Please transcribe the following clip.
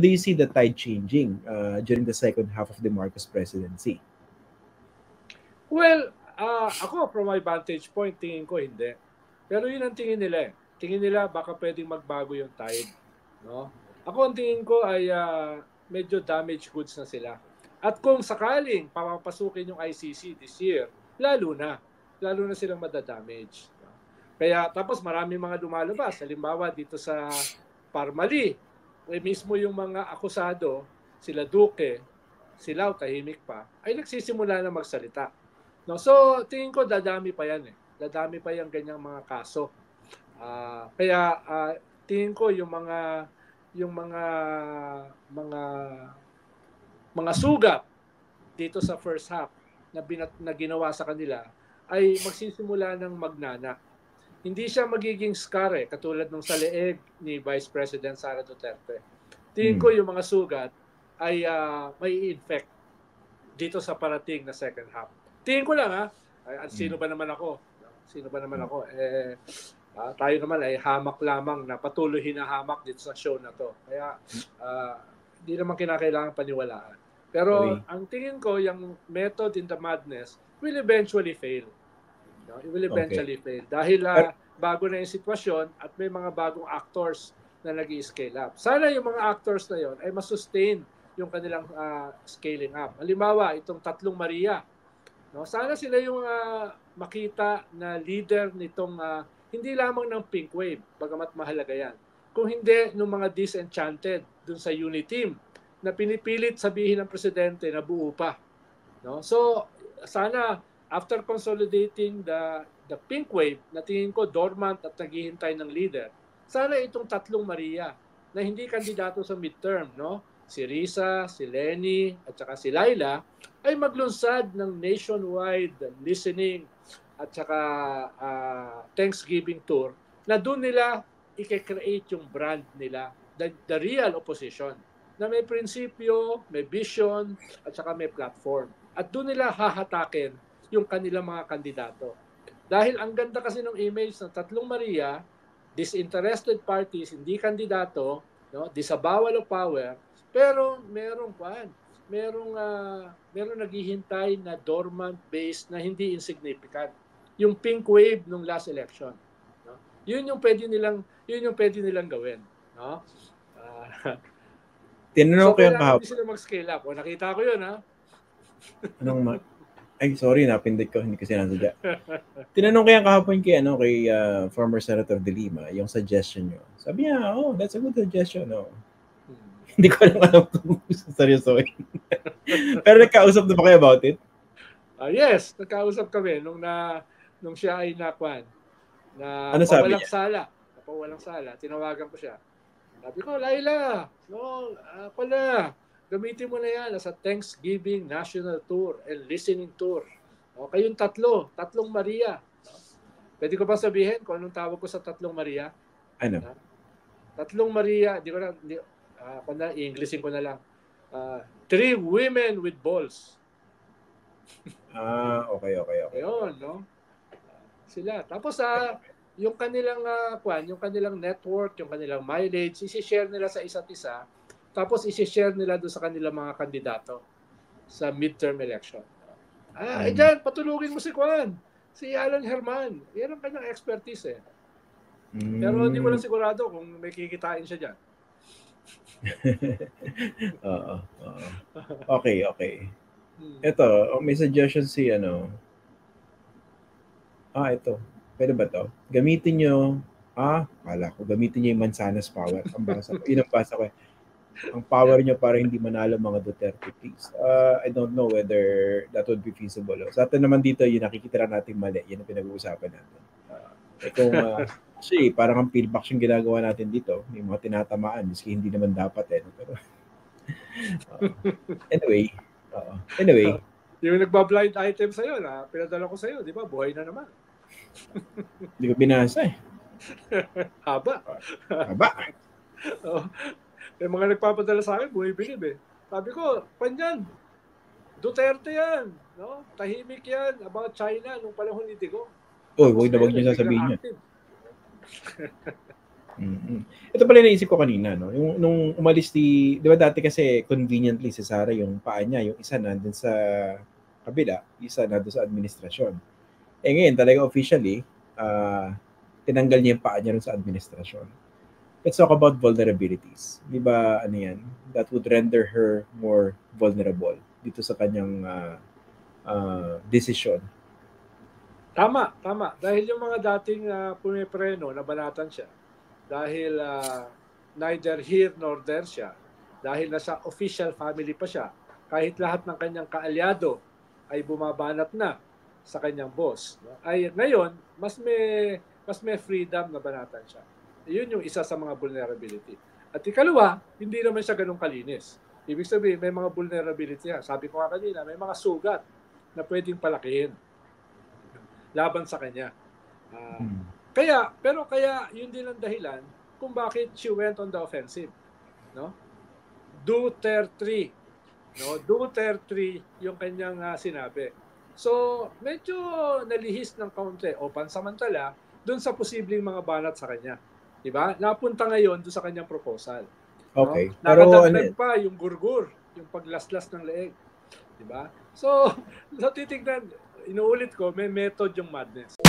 do you see the tide changing during the second half of the Marcos presidency? Well, ako from my vantage point, tingin ko hindi. Pero yun ang tingin nila eh. Tingin nila baka pwedeng magbago yung tide. No? Ako ang tingin ko ay medyo damaged goods na sila. At kung sakaling papapasukin yung ICC this year, lalo na silang madadamage. No? Kaya tapos marami mga lumalabas. Halimbawa dito sa Parmali, mismo yung mga akusado, sila Duque, sila tahimik pa, ay nagsisimula na magsalita. No, so tingin ko dadami pa yan eh. Dadami pa yung ganyang mga kaso. Kaya tingin ko yung mga sugat dito sa first half na ginawa sa kanila ay magsisimula ng magnana. Hindi siya magiging scar eh, katulad nung sa leeg ni Vice President Sara Duterte. Tingin ko yung mga sugat ay may infect dito sa parating na second half. Tingin ko lang sino ba naman ako? Tayo naman ay hamak lamang na patuloy hinahamak dito sa show na to. Kaya hindi naman kinakailangan paniwalaan. Pero ang tingin ko, yung method in the madness will eventually fail. No? It will eventually fail. Dahil bago na yung sitwasyon at may mga bagong actors na nag-i-scale up. Sana yung mga actors na yon ay masustain yung kanilang scaling up. Halimbawa, itong Tatlong Maria. No? Sana sila yung makita na leader nitong hindi lamang ng pink wave, bagamat mahalaga yan. Kung hindi, ng mga disenchanted dun sa unity team na pinipilit sabihin ng presidente na buo pa. No? So, sana after consolidating the pink wave, na tingin ko dormant at naghihintay ng leader, sana itong Tatlong Maria na hindi kandidato sa midterm, no? Si Risa, si Lenny, at saka si Laila, ay maglunsad ng nationwide listening at saka Thanksgiving tour na doon nila i-create yung brand nila, the real opposition, na may prinsipyo, may vision, at saka may platform. At doon nila hahatakin yung kanilang mga kandidato. Dahil ang ganda kasi ng image ng Tatlong Maria, disinterested parties, hindi kandidato, no? Disavowal of power, pero merong naghihintay na dormant base na hindi insignificant. Yung pink wave nung last election. No? Yun yung pwede nilang gawin. No? Tinanong so, ko yung kahapon. Hindi sila mag-scale up. O, nakita ko yun, ha? Ay, sorry, napindot ko. Hindi kasi nasadya. Tinanong ko yung kahapon kay former Senator De Lima, yung suggestion nyo. Sabi niya, that's a good suggestion. No? Hindi ko alam kung seryoso. Pero nagkausap na ba kayo about it? Yes, nagkausap kami nung siya ay nakwan. Na ano sabi niya? Pawalang sala. Tinawagan ko siya. Sabi ko, Laila, gamitin mo na yan as a Thanksgiving National Tour and Listening Tour. Kayong Tatlong Maria. Pwede ko ba sabihin kung anong tawag ko sa Tatlong Maria? Ano? Tatlong Maria, i-Englishin ko na lang. 3 women with balls. Okay. Ayun, no? Sila. Tapos yung kanilang network, yung kanilang mileage, i-share nila sa isa't isa. Tapos i-share nila doon sa kanilang mga kandidato sa midterm election. Diyan, patulugin mo si Alan Herman. Yan ang kanyang expertise eh. Pero hindi ko lang sigurado kung may kikitain siya dyan. Okay. Ito, may suggestion ito. Pwede ba to? Gamitin nyo, kala ko, gamitin nyo yung Manzanas power. Ang basa ko. Ang power nyo para hindi manalo mga Duterte, please. I don't know whether that would be feasible. Sa atin naman dito, yung nakikita natin mali. Yan ang pinag-uusapan natin. Kasi parang ang feedback yung ginagawa natin dito. May mga tinatamaan, miski hindi naman dapat. Pero, anyway. Yung nagba-blind item sa'yo, pinadala ko sa'yo, di ba? Buhay na naman. Hindi ko binasa eh. Haba. May mga nagpapadala sa akin, buhay-bilib eh. Sabi ko, panyan, Duterte yan. No? Tahimik yan about China nung panahon ni Digo. Huwag niyo sasabihin niya. Mm-hmm. Ito pala naisip ko kanina, no? Yung nung umalis di ba dati kasi conveniently si Sarah yung paa niya, yung isa nandun sa kabila, isa nandun sa administrasyon. Ngayon talaga officially, tinanggal niya yung paa niya rin sa administrasyon. Let's talk about vulnerabilities. Di ba ano yan? That would render her more vulnerable dito sa kanyang decision. Tama. Dahil yung mga dating pumipreno, nabanatan siya. Dahil neither here nor there siya. Dahil nasa official family pa siya. Kahit lahat ng kanyang kaalyado ay bumabanat na sa kanyang boss. Ay ngayon, mas may freedom na banatan siya. Yun yung isa sa mga vulnerability. At ikalawa, hindi naman siya ganun kalinis. Ibig sabihin, may mga vulnerability yan. Sabi ko nga kanina, may mga sugat na pwedeng palakihin laban sa kanya. Kaya yun din ang dahilan kung bakit she went on the offensive. No? Do Ter 3. No? Do Ter 3 yung kanyang sinabi. So, medyo nalihis ng kaunti o pansamantala dun sa posibleng mga banat sa kanya. Diba? Napunta ngayon dun sa kanyang proposal. Okay. No? Nakadagdag pa yung gurgur, yung paglaslas ng leeg. Diba? So titignan, inuulit ko, may method yung madness.